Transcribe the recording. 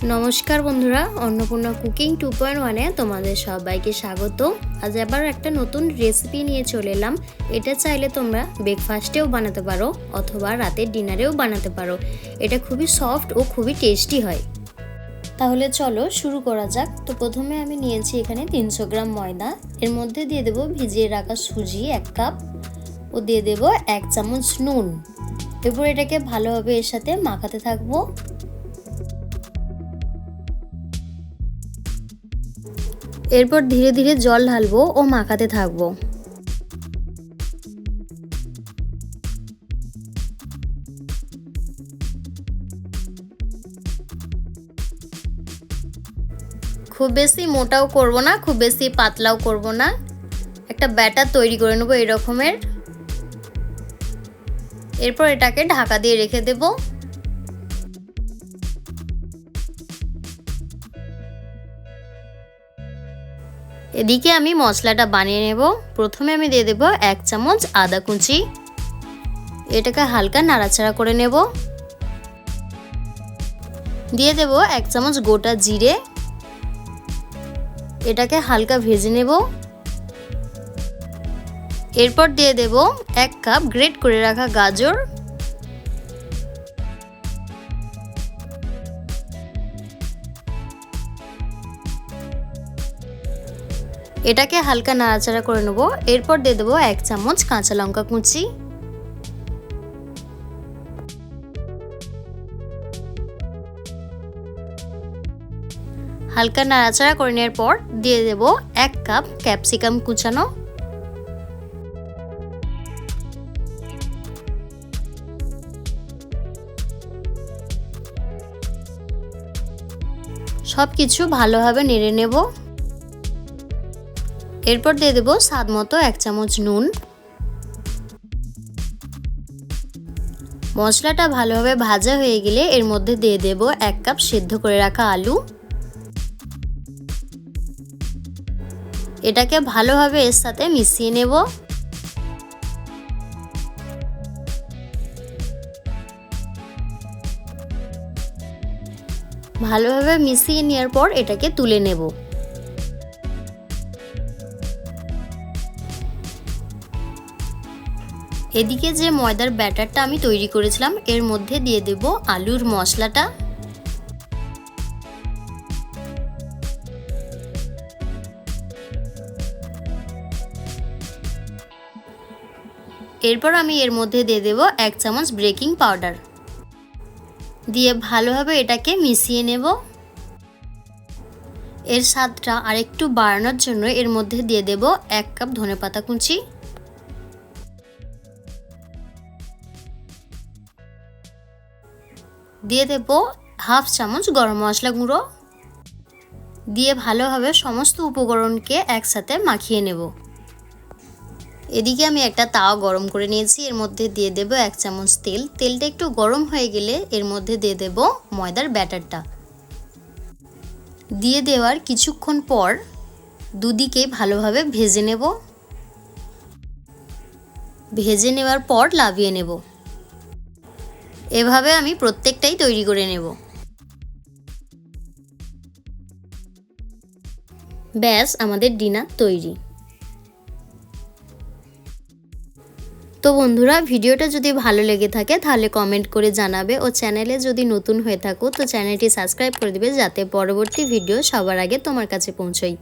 नमस्कार बंधुरा अन्नपूर्णा कुकिंग 2.1 ए तुम्हारे सबाइके स्वागत। आज आबार एकटा नतून रेसिपि निये चले एलाम। एटा चाइले तोमरा ब्रेकफास्टेও बानाते पारो अथवा रातेर डिनारेও बानाते पारो। एटा खूबই सफ्ट और खूबই टेस्टी হয়। তাহলে চলো শুরু করা যাক। তো প্রথমে আমি নিয়েছি এখানে 300 গ্রাম ময়দা। এর মধ্যে দিয়ে দেব ভিজিয়ে রাখা সুজি 1 কাপ ও দিয়ে দেব 1 চামচ নুন। এরপর এটাকে ভালোভাবে এর সাথে মাখাতে থাকবো। এরপর ধীরে ধীরে জল ঢালবো ও মাখাতে থাকবো। খুব বেশি মোটাও করব না, খুব বেশি পাতলাও করব না, একটা ব্যাটার তৈরি করে নেব এই রকমের। এরপর এটাকে ঢাকা দিয়ে রেখে দেব। এদিকে আমি মশলাটা বানিয়ে নেব। প্রথমে আমি দিয়ে দেব 1 চামচ আদা কুচি। এটাকে হালকা নাড়াচাড়া করে নেব। দিয়ে দেব 1 চামচ গোটা জিরে। এটাকে হালকা ভেজে নেব। এরপর দিয়ে দেব 1 কাপ গ্রেট করে রাখা গাজর। এটাকে হালকা নাড়াচাড়া করে নেব। এরপর দিয়ে দেব 1 চামচ কাঁচা লঙ্কা কুচি। হালকা নাড়াচাড়া করে নেওয়ার পর দিয়ে দেব 1 কাপ ক্যাপসিকাম কুচানো। সবকিছু ভালোভাবে নেড়ে নেব। এরপর দিয়ে দেব স্বাদ মতো 1 চামচ নুন। মশলাটা ভালোভাবে ভাজা হয়ে গেলে এর মধ্যে দিয়ে দেব 1 কাপ সেদ্ধ করে রাখা আলু। এটাকে ভালোভাবে এর সাথে মিশিয়ে নেব। ভালোভাবে মিশিয়ে নেওয়ার পর এটাকে তুলে নেব। এদিকে যে ময়দার ব্যাটারটা আমি তৈরি করেছিলাম এর মধ্যে দিয়ে দেব আলুর মশলাটা। এরপর আমি এর মধ্যে দিয়ে দেব 1 চামচ বেকিং পাউডার। দিয়ে ভালোভাবে এটাকে মিশিয়ে নেব। এর স্বাদটা আরেকটু বাড়ানোর জন্য এর মধ্যে দিয়ে দেব 1 কাপ ধনেপাতা কুচি। দিয়ে দেব হাফ চামচ গরম মশলা গুঁড়ো। দিয়ে ভালোভাবে সমস্ত উপকরণকে একসাথে মাখিয়ে নেব। এদিকে আমি একটা তাওয়া গরম করে নিয়েছি। এর মধ্যে দিয়ে দেব 1 চামচ তেল। তেলটা একটু গরম হয়ে গেলে এর মধ্যে দিয়ে দেব ময়দার ব্যাটারটা। দিয়ে দেওয়ার কিছুক্ষণ পর দুদিকে ভালোভাবে ভেজে নেব। ভেজে নেওয়ার পর লাভিয়ে নেব। এভাবে আমি প্রত্যেকটাই তৈরি করে নেব। ব্যাস আমাদের ডিনার তৈরি। তো বন্ধুরা ভিডিওটা যদি ভালো লেগে থাকে তাহলে কমেন্ট করে জানাবে ও চ্যানেলে যদি নতুন হয়ে থাকো তো চ্যানেলটি সাবস্ক্রাইব করে দিবে যাতে পরবর্তী ভিডিও সবার আগে তোমার কাছে পৌঁছায়।